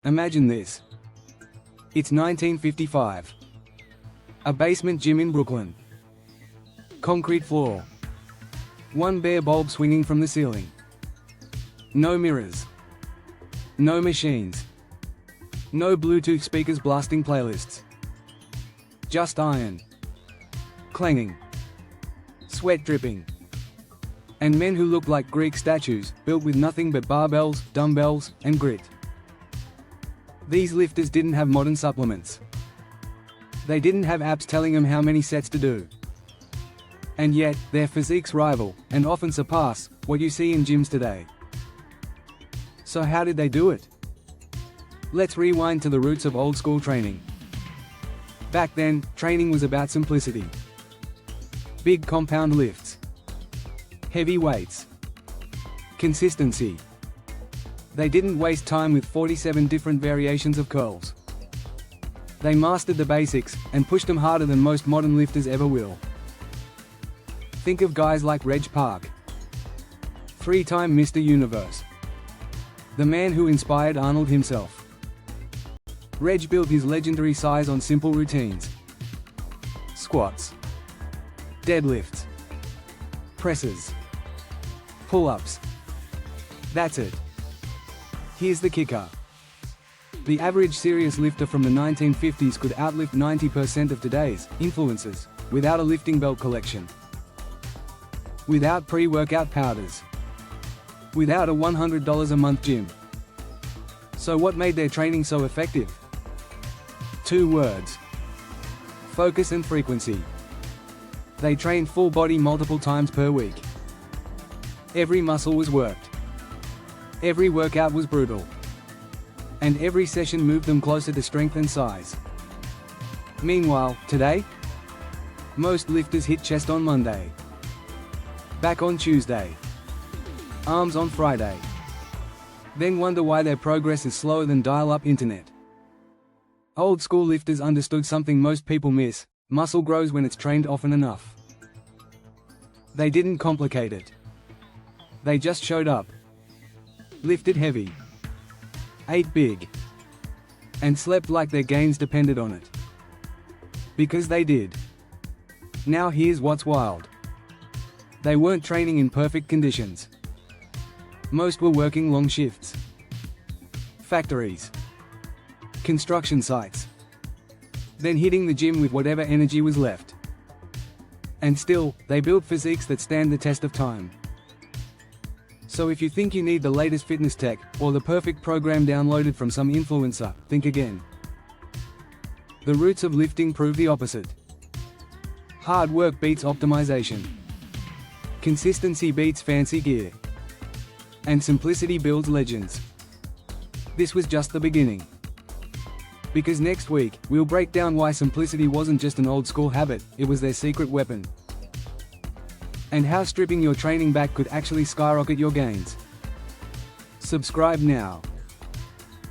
Imagine this. It's 1955. A basement gym in Brooklyn. Concrete floor. One bare bulb swinging from the ceiling. No mirrors. No machines. No Bluetooth speakers blasting playlists. Just iron. Clanging. Sweat dripping. And men who looked like Greek statues, built with nothing but barbells, dumbbells, and grit. These lifters didn't have modern supplements. They didn't have apps telling them how many sets to do. And yet, their physiques rival, and often surpass, what you see in gyms today. So how did they do it? Let's rewind to the roots of old-school training. Back then, training was about simplicity. Big compound lifts. Heavy weights. Consistency. They didn't waste time with 47 different variations of curls. They mastered the basics, and pushed them harder than most modern lifters ever will. Think of guys like Reg Park. 3-time Mr. Universe. The man who inspired Arnold himself. Reg built his legendary size on simple routines. Squats. Deadlifts. Presses. Pull-ups. That's it. Here's the kicker. The average serious lifter from the 1950s could outlift 90% of today's influencers, without a lifting belt collection. Without pre-workout powders. Without a $100 a month gym. So what made their training so effective? 2 words. Focus and frequency. They trained full body multiple times per week. Every muscle was worked. Every workout was brutal. And every session moved them closer to strength and size. Meanwhile, today, most lifters hit chest on Monday, back on Tuesday, arms on Friday, then wonder why their progress is slower than dial-up internet. Old school lifters understood something most people miss: muscle grows when it's trained often enough. They didn't complicate it. They just showed up, lifted heavy, ate big, and slept like their gains depended on it. Because they did. Now here's what's wild. They weren't training in perfect conditions. Most were working long shifts. Factories. Construction sites. Then hitting the gym with whatever energy was left. And still, they built physiques that stand the test of time. So if you think you need the latest fitness tech, or the perfect program downloaded from some influencer, think again. The roots of lifting prove the opposite. Hard work beats optimization. Consistency beats fancy gear. And simplicity builds legends. This was just the beginning. Because next week, we'll break down why simplicity wasn't just an old school habit, it was their secret weapon. And how stripping your training back could actually skyrocket your gains. Subscribe now.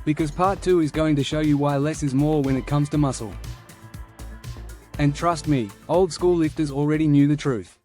Because part 2 is going to show you why less is more when it comes to muscle. And trust me, old school lifters already knew the truth.